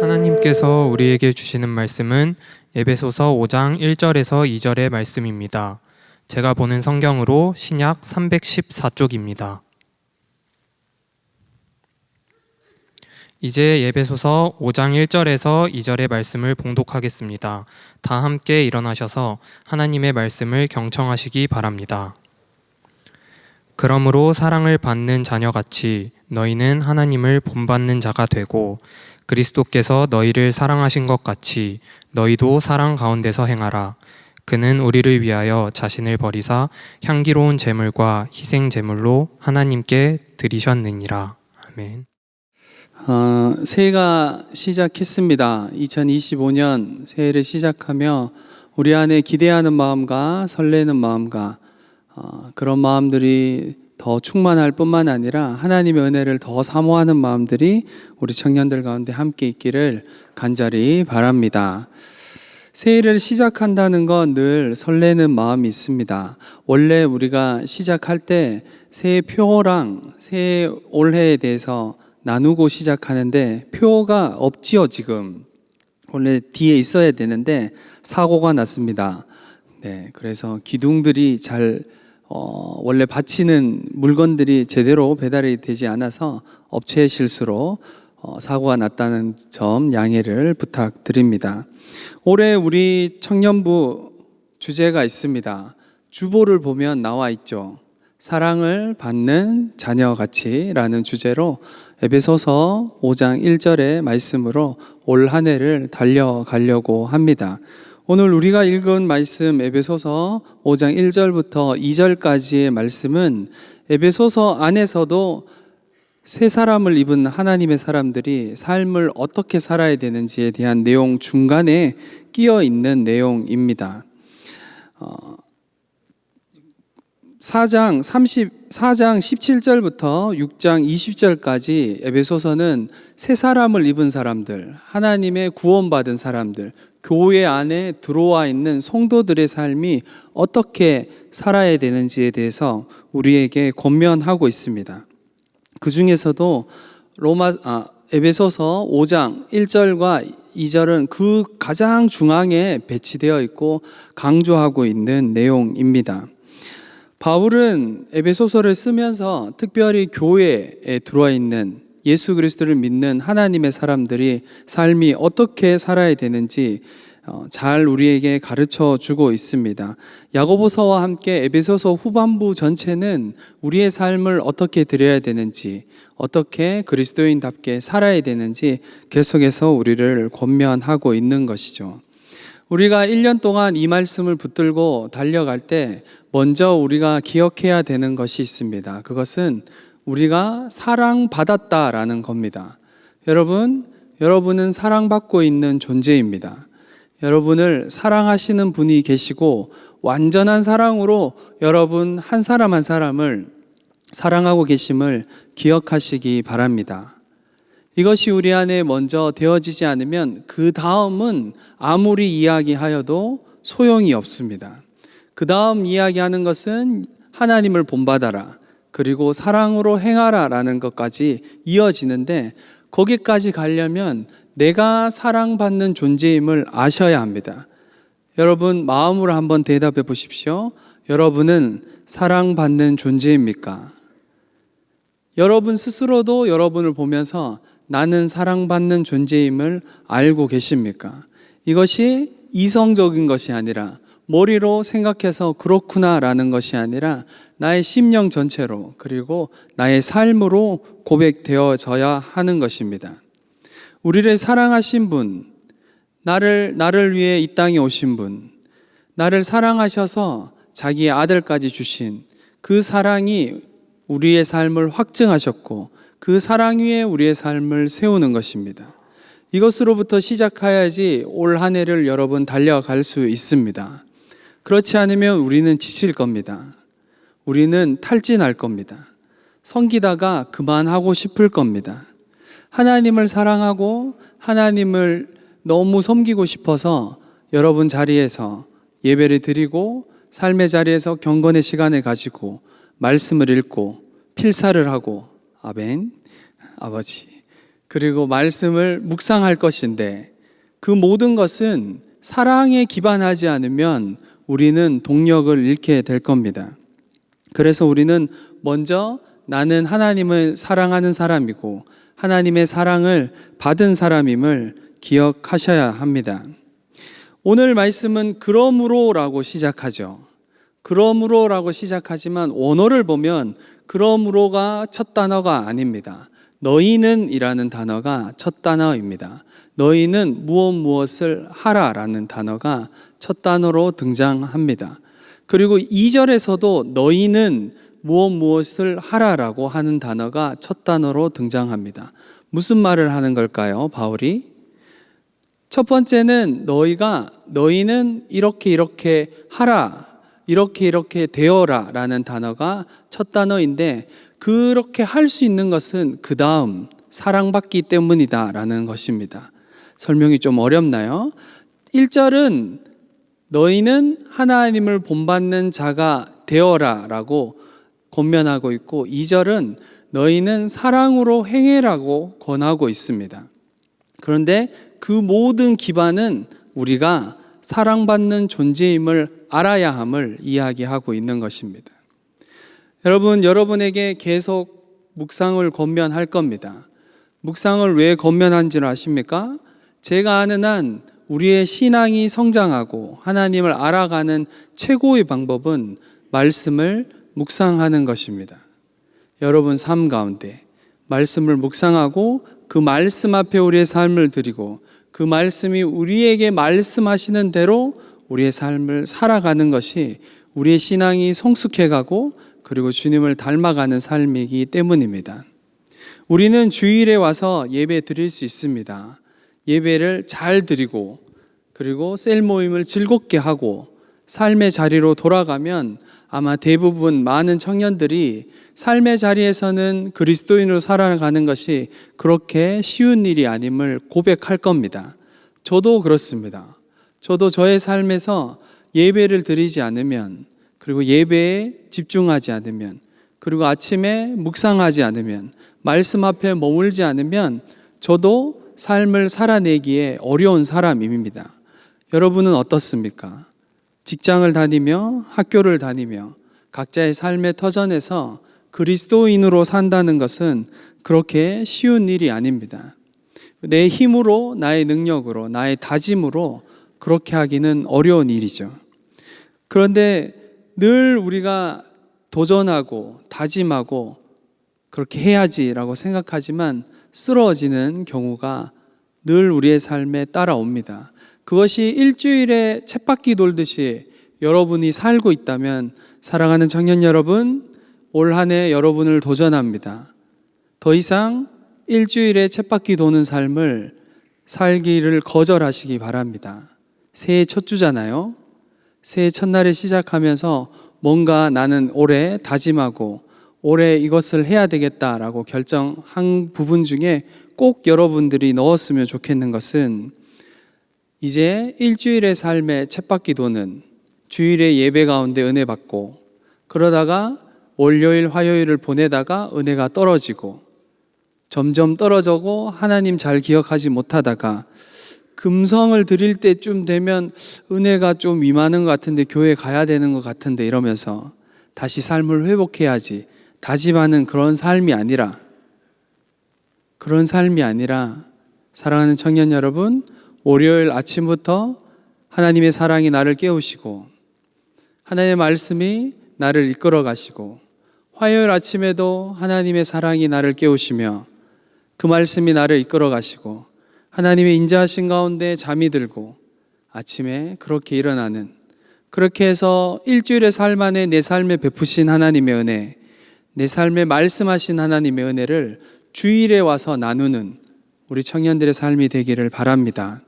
하나님께서 우리에게 주시는 말씀은 에베소서 5장 1절에서 2절의 말씀입니다. 제가 보는 성경으로 신약 314쪽입니다. 이제 에베소서 5장 1절에서 2절의 말씀을 봉독하겠습니다. 다 함께 일어나셔서 하나님의 말씀을 경청하시기 바랍니다. 그러므로 사랑을 받는 자녀같이 너희는 하나님을 본받는 자가 되고 그리스도께서 너희를 사랑하신 것 같이 너희도 사랑 가운데서 행하라. 그는 우리를 위하여 자신을 버리사 향기로운 제물과 희생 제물로 하나님께 드리셨느니라. 아멘. 새해가 시작했습니다. 2025년 새해를 시작하며 우리 안에 기대하는 마음과 설레는 마음과 그런 마음들이 더 충만할 뿐만 아니라 하나님의 은혜를 더 사모하는 마음들이 우리 청년들 가운데 함께 있기를 간절히 바랍니다. 새해를 시작한다는 건 늘 설레는 마음이 있습니다. 원래 우리가 시작할 때 새해 표랑 새해 올해에 대해서 나누고 시작하는데 표가 없지요. 지금 원래 뒤에 있어야 되는데 사고가 났습니다. 네, 그래서 기둥들이 원래 바치는 물건들이 제대로 배달이 되지 않아서 업체의 실수로 사고가 났다는 점 양해를 부탁드립니다. 올해 우리 청년부 주제가 있습니다. 주보를 보면 나와 있죠. 사랑을 받는 자녀같이라는 주제로 에베소서 5장 1절의 말씀으로 올 한 해를 달려가려고 합니다. 오늘 우리가 읽은 말씀 에베소서 5장 1절부터 2절까지의 말씀은 에베소서 안에서도 새 사람을 입은 하나님의 사람들이 삶을 어떻게 살아야 되는지에 대한 내용 중간에 끼어 있는 내용입니다. 4장 17절부터 6장 20절까지 에베소서는 새 사람을 입은 사람들, 하나님의 구원받은 사람들, 교회 안에 들어와 있는 성도들의 삶이 어떻게 살아야 되는지에 대해서 우리에게 권면하고 있습니다. 그 중에서도 에베소서 5장 1절과 2절은 그 가장 중앙에 배치되어 있고 강조하고 있는 내용입니다. 바울은 에베소서를 쓰면서 특별히 교회에 들어와 있는 예수 그리스도를 믿는 하나님의 사람들이 삶이 어떻게 살아야 되는지 잘 우리에게 가르쳐 주고 있습니다. 야고보서와 함께 에베소서 후반부 전체는 우리의 삶을 어떻게 드려야 되는지, 어떻게 그리스도인답게 살아야 되는지 계속해서 우리를 권면하고 있는 것이죠. 우리가 1년 동안 이 말씀을 붙들고 달려갈 때 먼저 우리가 기억해야 되는 것이 있습니다. 그것은 우리가 사랑받았다라는 겁니다. 여러분은 사랑받고 있는 존재입니다. 여러분을 사랑하시는 분이 계시고 완전한 사랑으로 여러분 한 사람 한 사람을 사랑하고 계심을 기억하시기 바랍니다. 이것이 우리 안에 먼저 되어지지 않으면 그 다음은 아무리 이야기하여도 소용이 없습니다. 그 다음 이야기하는 것은 하나님을 본받아라, 그리고 사랑으로 행하라 라는 것까지 이어지는데 거기까지 가려면 내가 사랑받는 존재임을 아셔야 합니다. 여러분 마음으로 한번 대답해 보십시오. 여러분은 사랑받는 존재입니까? 여러분 스스로도 여러분을 보면서 나는 사랑받는 존재임을 알고 계십니까? 이것이 이성적인 것이 아니라 머리로 생각해서 그렇구나 라는 것이 아니라 나의 심령 전체로 그리고 나의 삶으로 고백되어져야 하는 것입니다. 우리를 사랑하신 분, 나를 위해 이 땅에 오신 분, 나를 사랑하셔서 자기의 아들까지 주신 그 사랑이 우리의 삶을 확증하셨고 그 사랑 위에 우리의 삶을 세우는 것입니다. 이것으로부터 시작해야지 올 한 해를 여러분 달려갈 수 있습니다. 그렇지 않으면 우리는 지칠 겁니다. 우리는 탈진할 겁니다. 섬기다가 그만하고 싶을 겁니다. 하나님을 사랑하고 하나님을 너무 섬기고 싶어서 여러분 자리에서 예배를 드리고 삶의 자리에서 경건의 시간을 가지고 말씀을 읽고 필사를 하고 아멘, 아버지 그리고 말씀을 묵상할 것인데 그 모든 것은 사랑에 기반하지 않으면 우리는 동력을 잃게 될 겁니다. 그래서 우리는 먼저 나는 하나님을 사랑하는 사람이고 하나님의 사랑을 받은 사람임을 기억하셔야 합니다. 오늘 말씀은 그러므로라고 시작하죠. 그러므로라고 시작하지만 원어를 보면 그러므로가 첫 단어가 아닙니다. 너희는 이라는 단어가 첫 단어입니다. 너희는 무엇을 하라라는 단어가 첫 단어로 등장합니다. 그리고 2절에서도 너희는 무엇을 하라라고 하는 단어가 첫 단어로 등장합니다. 무슨 말을 하는 걸까요, 바울이? 첫 번째는 너희는 이렇게 하라, 이렇게 되어라 라는 단어가 첫 단어인데 그렇게 할 수 있는 것은 그 다음 사랑받기 때문이다 라는 것입니다. 설명이 좀 어렵나요? 1절은 너희는 하나님을 본받는 자가 되어라 라고 권면하고 있고 2절은 너희는 사랑으로 행해라고 권하고 있습니다. 그런데 그 모든 기반은 우리가 사랑받는 존재임을 알아야 함을 이야기하고 있는 것입니다. 여러분에게 계속 묵상을 권면할 겁니다. 묵상을 왜 권면한 줄 아십니까? 제가 아는 한 우리의 신앙이 성장하고 하나님을 알아가는 최고의 방법은 말씀을 묵상하는 것입니다. 여러분 삶 가운데 말씀을 묵상하고 그 말씀 앞에 우리의 삶을 드리고 그 말씀이 우리에게 말씀하시는 대로 우리의 삶을 살아가는 것이 우리의 신앙이 성숙해가고 그리고 주님을 닮아가는 삶이기 때문입니다. 우리는 주일에 와서 예배 드릴 수 있습니다. 예배를 잘 드리고 그리고 셀 모임을 즐겁게 하고 삶의 자리로 돌아가면 아마 대부분 많은 청년들이 삶의 자리에서는 그리스도인으로 살아가는 것이 그렇게 쉬운 일이 아님을 고백할 겁니다. 저도 그렇습니다. 저도 저의 삶에서 예배를 드리지 않으면 그리고 예배에 집중하지 않으면 그리고 아침에 묵상하지 않으면 말씀 앞에 머물지 않으면 저도 삶을 살아내기에 어려운 사람입니다. 여러분은 어떻습니까? 직장을 다니며 학교를 다니며 각자의 삶의 터전에서 그리스도인으로 산다는 것은 그렇게 쉬운 일이 아닙니다. 내 힘으로, 나의 능력으로, 나의 다짐으로 그렇게 하기는 어려운 일이죠. 그런데 늘 우리가 도전하고 다짐하고 그렇게 해야지라고 생각하지만 쓰러지는 경우가 늘 우리의 삶에 따라옵니다. 그것이 일주일에 쳇바퀴 돌듯이 여러분이 살고 있다면 사랑하는 청년 여러분, 올 한 해 여러분을 도전합니다. 더 이상 일주일에 쳇바퀴 도는 삶을 살기를 거절하시기 바랍니다. 새해 첫 주잖아요. 새해 첫날에 시작하면서 뭔가 나는 올해 다짐하고 올해 이것을 해야 되겠다라고 결정한 부분 중에 꼭 여러분들이 넣었으면 좋겠는 것은 이제 일주일의 삶에 쳇바퀴 도는 주일의 예배 가운데 은혜 받고 그러다가 월요일 화요일을 보내다가 은혜가 떨어지고 점점 떨어져고 하나님 잘 기억하지 못하다가 금성을 드릴 때쯤 되면 은혜가 좀 임하는 것 같은데 교회 가야 되는 것 같은데 이러면서 다시 삶을 회복해야지 다짐하는 그런 삶이 아니라 사랑하는 청년 여러분, 월요일 아침부터 하나님의 사랑이 나를 깨우시고 하나님의 말씀이 나를 이끌어 가시고 화요일 아침에도 하나님의 사랑이 나를 깨우시며 그 말씀이 나를 이끌어 가시고 하나님의 인자하신 가운데 잠이 들고 아침에 그렇게 일어나는, 그렇게 해서 일주일의 삶 안에 내 삶에 베푸신 하나님의 은혜, 내 삶에 말씀하신 하나님의 은혜를 주일에 와서 나누는 우리 청년들의 삶이 되기를 바랍니다.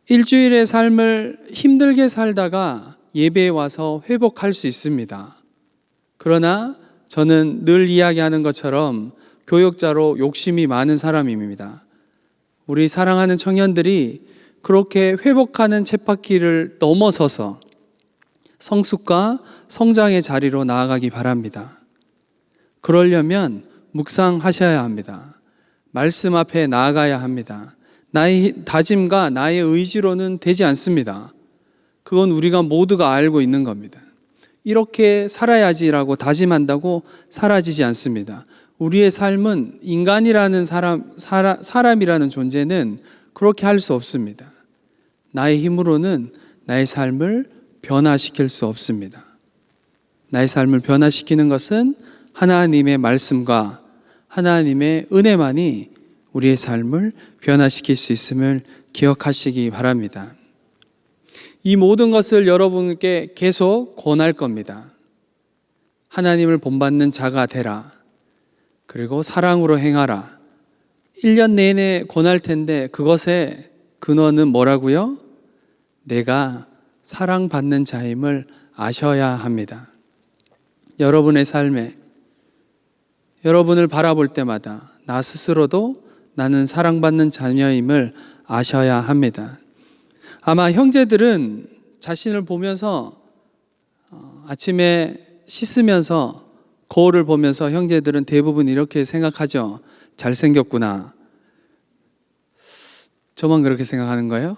일주일의 삶을 힘들게 살다가 예배에 와서 회복할 수 있습니다. 그러나 저는 늘 이야기하는 것처럼 교역자로 욕심이 많은 사람입니다. 우리 사랑하는 청년들이 그렇게 회복하는 쳇바퀴를 넘어서서 성숙과 성장의 자리로 나아가기 바랍니다. 그러려면 묵상하셔야 합니다. 말씀 앞에 나아가야 합니다. 나의 다짐과 나의 의지로는 되지 않습니다. 그건 우리가 모두가 알고 있는 겁니다. 이렇게 살아야지라고 다짐한다고 사라지지 않습니다. 우리의 삶은 인간이라는 사람이라는 존재는 그렇게 할 수 없습니다. 나의 힘으로는 나의 삶을 변화시킬 수 없습니다. 나의 삶을 변화시키는 것은 하나님의 말씀과 하나님의 은혜만이 우리의 삶을 변화시킬 수 있음을 기억하시기 바랍니다. 이 모든 것을 여러분께 계속 권할 겁니다. 하나님을 본받는 자가 되라. 그리고 사랑으로 행하라. 1년 내내 권할 텐데 그것의 근원은 뭐라고요? 내가 사랑받는 자임을 아셔야 합니다. 여러분의 삶에 여러분을 바라볼 때마다 나 스스로도 나는 사랑받는 자녀임을 아셔야 합니다. 아마 형제들은 자신을 보면서 아침에 씻으면서 거울을 보면서 형제들은 대부분 이렇게 생각하죠. 잘생겼구나. 저만 그렇게 생각하는 거예요?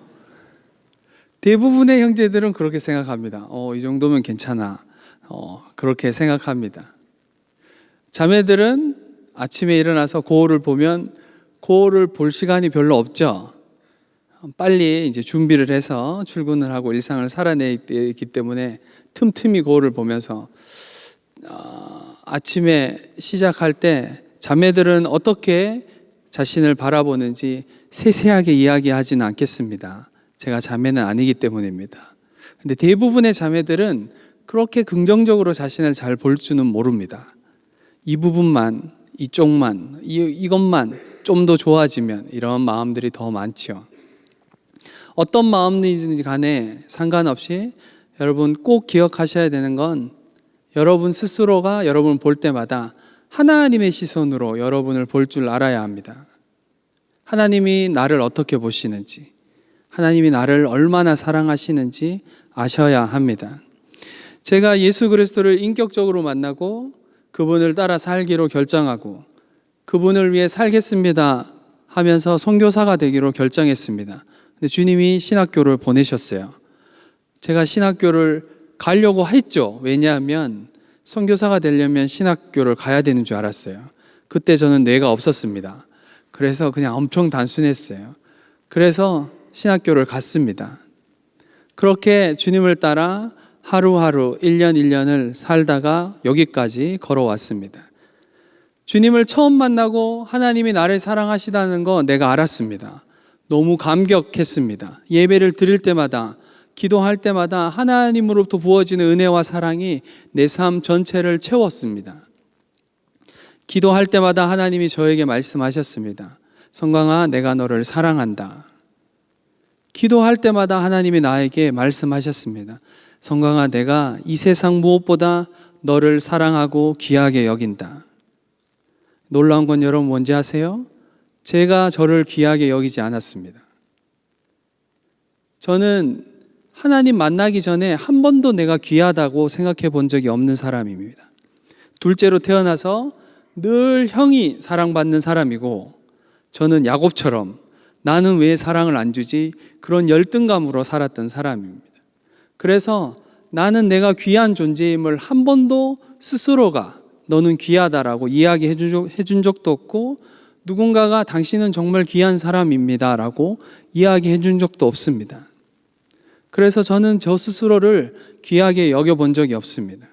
대부분의 형제들은 그렇게 생각합니다. 이 정도면 괜찮아. 그렇게 생각합니다. 자매들은 아침에 일어나서 거울을 보면 거울을 볼 시간이 별로 없죠. 빨리 이제 준비를 해서 출근을 하고 일상을 살아내기 때문에 틈틈이 거울을 보면서 아침에 시작할 때 자매들은 어떻게 자신을 바라보는지 세세하게 이야기하지는 않겠습니다. 제가 자매는 아니기 때문입니다. 근데 대부분의 자매들은 그렇게 긍정적으로 자신을 잘 볼 줄은 모릅니다. 이 부분만, 이쪽만, 이것만 좀 더 좋아지면 이런 마음들이 더 많죠. 어떤 마음이든지 간에 상관없이 여러분 꼭 기억하셔야 되는 건 여러분 스스로가 여러분을 볼 때마다 하나님의 시선으로 여러분을 볼 줄 알아야 합니다. 하나님이 나를 어떻게 보시는지, 하나님이 나를 얼마나 사랑하시는지 아셔야 합니다. 제가 예수 그리스도를 인격적으로 만나고 그분을 따라 살기로 결정하고 그분을 위해 살겠습니다 하면서 선교사가 되기로 결정했습니다. 근데 주님이 신학교를 보내셨어요. 제가 신학교를 가려고 했죠. 왜냐하면 선교사가 되려면 신학교를 가야 되는 줄 알았어요. 그때 저는 뇌가 없었습니다. 그래서 그냥 엄청 단순했어요. 그래서 신학교를 갔습니다. 그렇게 주님을 따라 하루하루 1년 1년을 살다가 여기까지 걸어왔습니다. 주님을 처음 만나고 하나님이 나를 사랑하시다는 거 내가 알았습니다. 너무 감격했습니다. 예배를 드릴 때마다 기도할 때마다 하나님으로부터 부어지는 은혜와 사랑이 내 삶 전체를 채웠습니다. 기도할 때마다 하나님이 저에게 말씀하셨습니다. 성광아, 내가 너를 사랑한다. 기도할 때마다 하나님이 나에게 말씀하셨습니다. 성광아, 내가 이 세상 무엇보다 너를 사랑하고 귀하게 여긴다. 놀라운 건 여러분 뭔지 아세요? 제가 저를 귀하게 여기지 않았습니다. 저는 하나님 만나기 전에 한 번도 내가 귀하다고 생각해 본 적이 없는 사람입니다. 둘째로 태어나서 늘 형이 사랑받는 사람이고 저는 야곱처럼 나는 왜 사랑을 안 주지? 그런 열등감으로 살았던 사람입니다. 그래서 나는 내가 귀한 존재임을 한 번도 스스로가 너는 귀하다라고 이야기해 준 적도 없고 누군가가 당신은 정말 귀한 사람입니다 라고 이야기해 준 적도 없습니다. 그래서 저는 저 스스로를 귀하게 여겨본 적이 없습니다.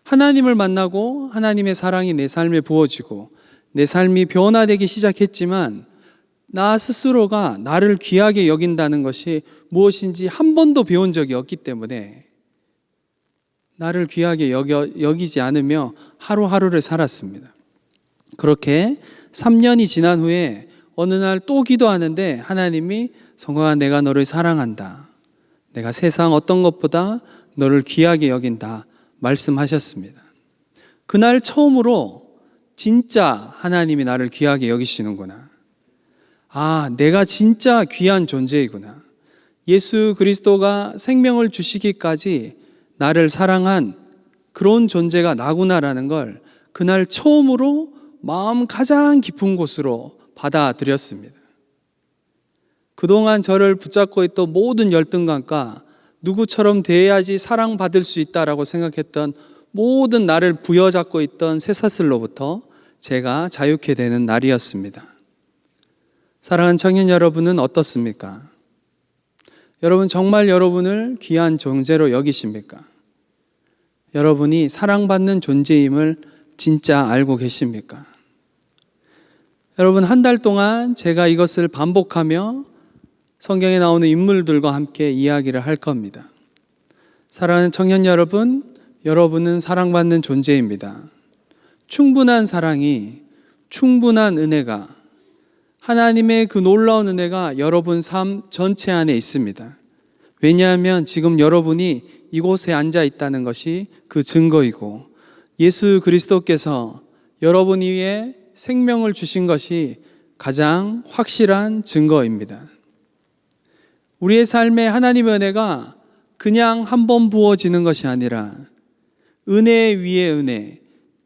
하나님을 만나고 하나님의 사랑이 내 삶에 부어지고 내 삶이 변화되기 시작했지만 나 스스로가 나를 귀하게 여긴다는 것이 무엇인지 한 번도 배운 적이 없기 때문에 나를 귀하게 여기지 않으며 하루하루를 살았습니다. 그렇게 3년이 지난 후에 어느 날 또 기도하는데 하나님이 성광아, 내가 너를 사랑한다. 내가 세상 어떤 것보다 너를 귀하게 여긴다 말씀하셨습니다. 그날 처음으로 진짜 하나님이 나를 귀하게 여기시는구나. 내가 진짜 귀한 존재이구나. 예수 그리스도가 생명을 주시기까지 나를 사랑한 그런 존재가 나구나라는 걸 그날 처음으로 마음 가장 깊은 곳으로 받아들였습니다. 그동안 저를 붙잡고 있던 모든 열등감과 누구처럼 대해야지 사랑받을 수 있다라고 생각했던 모든 나를 부여잡고 있던 쇠사슬로부터 제가 자유케 되는 날이었습니다. 사랑하는 청년 여러분은 어떻습니까? 여러분 정말 여러분을 귀한 존재로 여기십니까? 여러분이 사랑받는 존재임을 진짜 알고 계십니까? 여러분 한 달 동안 제가 이것을 반복하며 성경에 나오는 인물들과 함께 이야기를 할 겁니다. 사랑하는 청년 여러분, 여러분은 사랑받는 존재입니다. 충분한 사랑이, 충분한 은혜가, 하나님의 그 놀라운 은혜가 여러분 삶 전체 안에 있습니다. 왜냐하면 지금 여러분이 이곳에 앉아 있다는 것이 그 증거이고, 예수 그리스도께서 여러분 위에 생명을 주신 것이 가장 확실한 증거입니다. 우리의 삶에 하나님의 은혜가 그냥 한 번 부어지는 것이 아니라 은혜 위에 은혜,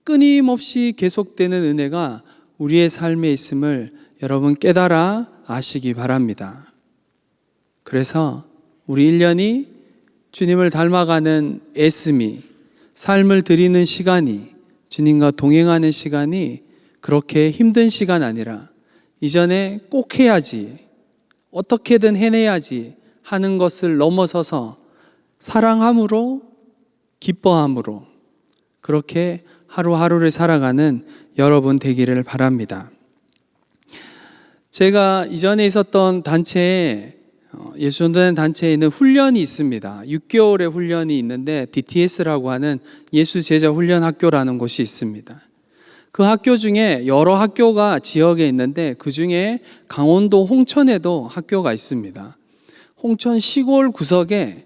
끊임없이 계속되는 은혜가 우리의 삶에 있음을 여러분 깨달아 아시기 바랍니다. 그래서 우리 1년이 주님을 닮아가는 애씀이, 삶을 드리는 시간이, 주님과 동행하는 시간이 그렇게 힘든 시간 아니라 이전에 꼭 해야지, 어떻게든 해내야지 하는 것을 넘어서서 사랑함으로, 기뻐함으로 그렇게 하루하루를 살아가는 여러분 되기를 바랍니다. 제가 이전에 있었던 단체에, 예수전도단 단체에 있는 훈련이 있습니다. 6개월의 훈련이 있는데 DTS라고 하는 예수 제자 훈련 학교라는 곳이 있습니다. 그 학교 중에 여러 학교가 지역에 있는데 그 중에 강원도 홍천에도 학교가 있습니다. 홍천 시골 구석에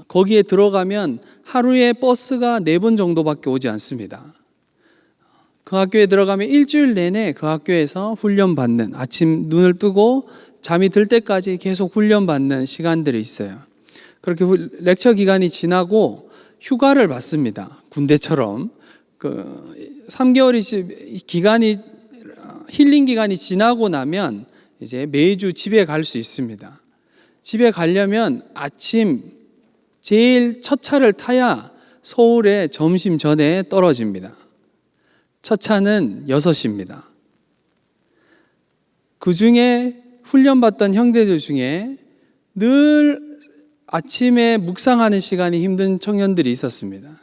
거기에 들어가면 하루에 버스가 4번 정도밖에 오지 않습니다. 그 학교에 들어가면 일주일 내내 그 학교에서 훈련받는, 아침 눈을 뜨고 잠이 들 때까지 계속 훈련받는 시간들이 있어요. 그렇게 렉처 기간이 지나고 휴가를 받습니다. 군대처럼. 3개월이 기간이, 힐링 기간이 지나고 나면 이제 매주 집에 갈 수 있습니다. 집에 가려면 아침 제일 첫 차를 타야 서울에 점심 전에 떨어집니다. 첫 차는 6시입니다. 그 중에 훈련받던 형제들 중에 늘 아침에 묵상하는 시간이 힘든 청년들이 있었습니다.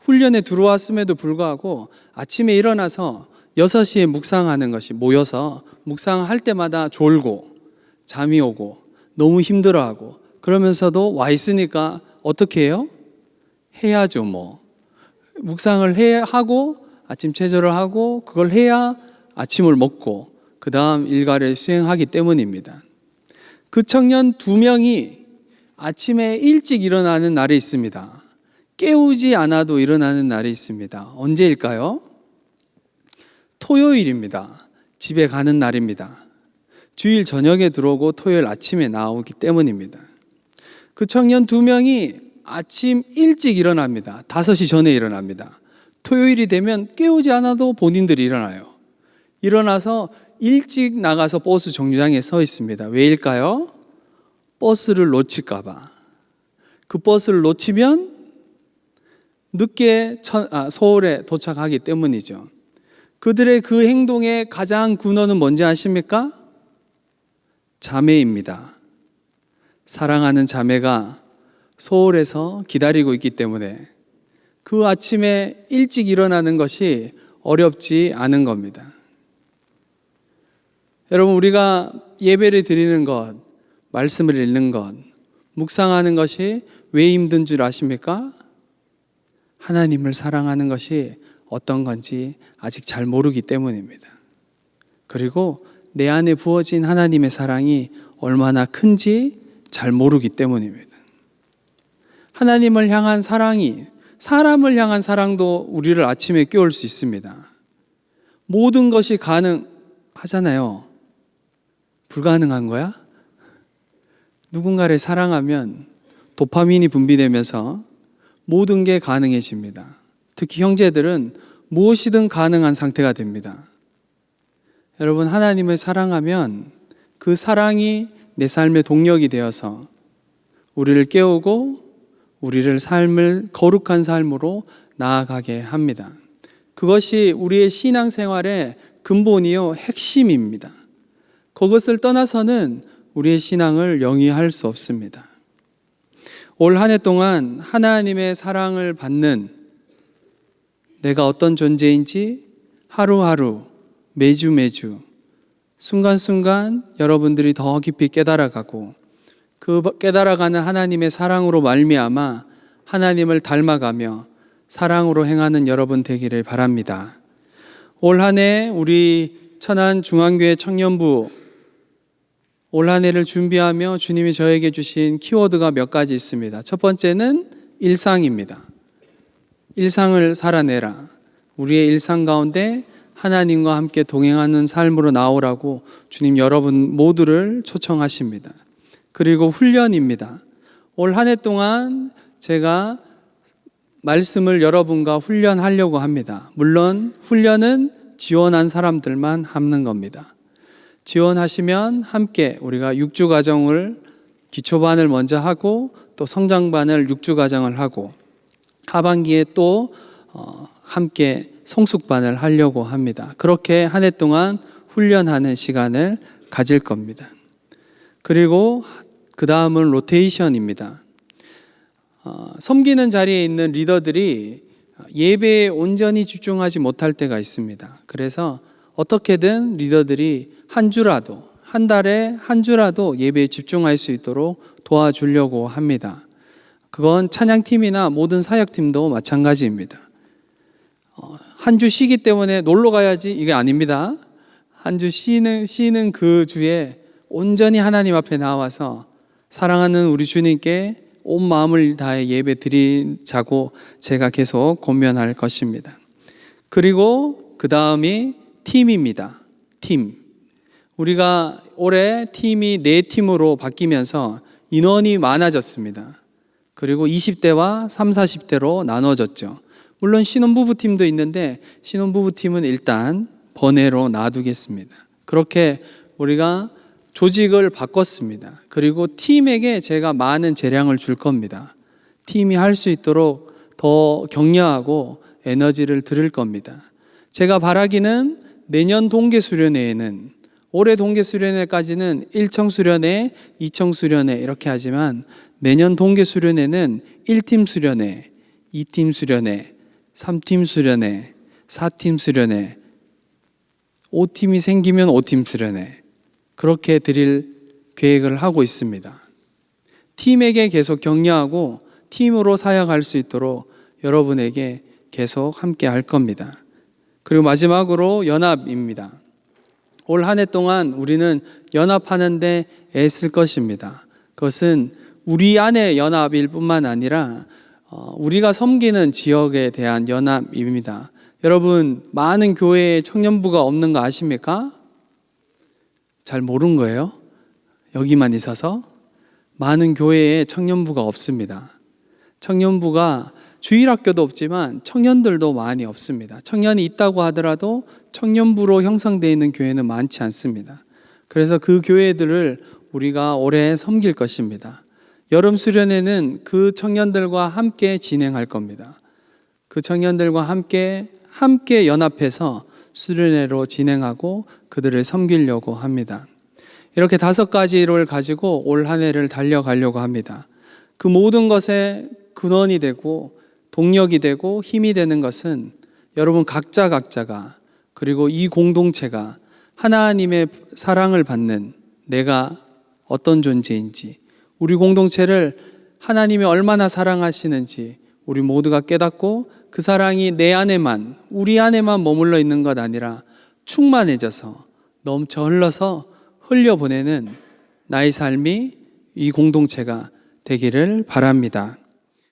훈련에 들어왔음에도 불구하고 아침에 일어나서 6시에 묵상하는 것이, 모여서 묵상할 때마다 졸고 잠이 오고 너무 힘들어하고, 그러면서도 와 있으니까 어떻게 해요? 해야죠 뭐. 묵상을 하고 아침 체조를 하고 그걸 해야 아침을 먹고 그 다음 일과를 수행하기 때문입니다. 그 청년 2명이 아침에 일찍 일어나는 날이 있습니다. 깨우지 않아도 일어나는 날이 있습니다. 언제일까요? 토요일입니다. 집에 가는 날입니다. 주일 저녁에 들어오고 토요일 아침에 나오기 때문입니다. 그 청년 2명이 아침 일찍 일어납니다. 5시 전에 일어납니다. 토요일이 되면 깨우지 않아도 본인들이 일어나요. 일어나서 일찍 나가서 버스 정류장에 서 있습니다. 왜일까요? 버스를 놓칠까 봐. 그 버스를 놓치면 늦게 서울에 도착하기 때문이죠. 그들의 그 행동의 가장 근원은 뭔지 아십니까? 자매입니다. 사랑하는 자매가 서울에서 기다리고 있기 때문에 그 아침에 일찍 일어나는 것이 어렵지 않은 겁니다. 여러분, 우리가 예배를 드리는 것, 말씀을 읽는 것, 묵상하는 것이 왜 힘든 줄 아십니까? 하나님을 사랑하는 것이 어떤 건지 아직 잘 모르기 때문입니다. 그리고 내 안에 부어진 하나님의 사랑이 얼마나 큰지 잘 모르기 때문입니다. 하나님을 향한 사랑이, 사람을 향한 사랑도 우리를 아침에 깨울 수 있습니다. 모든 것이 가능하잖아요. 불가능한 거야? 누군가를 사랑하면 도파민이 분비되면서 모든 게 가능해집니다. 특히 형제들은 무엇이든 가능한 상태가 됩니다. 여러분, 하나님을 사랑하면 그 사랑이 내 삶의 동력이 되어서 우리를 깨우고 우리를 삶을 거룩한 삶으로 나아가게 합니다. 그것이 우리의 신앙생활의 근본이요 핵심입니다. 그것을 떠나서는 우리의 신앙을 영위할 수 없습니다. 올 한 해 동안 하나님의 사랑을 받는 내가 어떤 존재인지 하루하루 매주 순간순간 여러분들이 더 깊이 깨달아가고 그 깨달아가는 하나님의 사랑으로 말미암아 하나님을 닮아가며 사랑으로 행하는 여러분 되기를 바랍니다. 올 한 해 우리 천안중앙교회 청년부 올 한 해를 준비하며 주님이 저에게 주신 키워드가 몇 가지 있습니다. 첫 번째는 일상입니다. 일상을 살아내라. 우리의 일상 가운데 하나님과 함께 동행하는 삶으로 나오라고 주님 여러분 모두를 초청하십니다. 그리고 훈련입니다. 올 한 해 동안 제가 말씀을 여러분과 훈련하려고 합니다. 물론 훈련은 지원한 사람들만 하는 겁니다. 지원하시면 함께 우리가 6주 과정을 기초반을 먼저 하고 또 성장반을 6주 과정을 하고 하반기에 또 함께 성숙반을 하려고 합니다. 그렇게 한 해 동안 훈련하는 시간을 가질 겁니다. 그리고 그 다음은 로테이션입니다. 섬기는 자리에 있는 리더들이 예배에 온전히 집중하지 못할 때가 있습니다. 그래서 어떻게든 리더들이 한 주라도, 한 달에 한 주라도 예배에 집중할 수 있도록 도와주려고 합니다. 그건 찬양팀이나 모든 사역팀도 마찬가지입니다. 한 주 쉬기 때문에 놀러 가야지 이게 아닙니다. 한 주 쉬는 그 주에 온전히 하나님 앞에 나와서 사랑하는 우리 주님께 온 마음을 다해 예배 드리자고 제가 계속 권면할 것입니다. 그리고 그 다음이 팀입니다. 팀. 우리가 올해 팀이 4팀으로 바뀌면서 인원이 많아졌습니다. 그리고 20대와 30, 40대로 나눠졌죠. 물론 신혼부부팀도 있는데 신혼부부팀은 일단 번외로 놔두겠습니다. 그렇게 우리가 조직을 바꿨습니다. 그리고 팀에게 제가 많은 재량을 줄 겁니다. 팀이 할 수 있도록 더 격려하고 에너지를 드릴 겁니다. 제가 바라기는 내년 동계수련회에는 올해 동계수련회까지는 1청 수련회, 2청 수련회 이렇게 하지만 내년 동계수련회는 1팀 수련회, 2팀 수련회, 3팀 수련회, 4팀 수련회, 5팀이 생기면 5팀 수련회 그렇게 드릴 계획을 하고 있습니다. 팀에게 계속 격려하고 팀으로 사역할 수 있도록 여러분에게 계속 함께 할 겁니다. 그리고 마지막으로 연합입니다. 올 한 해 동안 우리는 연합하는데 애쓸 것입니다. 그것은 우리 안의 연합일 뿐만 아니라 우리가 섬기는 지역에 대한 연합입니다. 여러분, 많은 교회에 청년부가 없는 거 아십니까? 잘 모르는 거예요? 여기만 있어서? 많은 교회에 청년부가 없습니다. 청년부가 주일학교도 없지만 청년들도 많이 없습니다. 청년이 있다고 하더라도 청년부로 형성되어 있는 교회는 많지 않습니다. 그래서 그 교회들을 우리가 올해 섬길 것입니다. 여름 수련회는 그 청년들과 함께 진행할 겁니다. 그 청년들과 함께 연합해서 수련회로 진행하고 그들을 섬기려고 합니다. 이렇게 5가지를 가지고 올 한 해를 달려가려고 합니다. 그 모든 것의 근원이 되고 동력이 되고 힘이 되는 것은 여러분 각자가 그리고 이 공동체가 하나님의 사랑을 받는 내가 어떤 존재인지 우리 공동체를 하나님이 얼마나 사랑하시는지 우리 모두가 깨닫고 그 사랑이 내 안에만 우리 안에만 머물러 있는 것 아니라 충만해져서 넘쳐 흘러서 흘려보내는 나의 삶이 이 공동체가 되기를 바랍니다.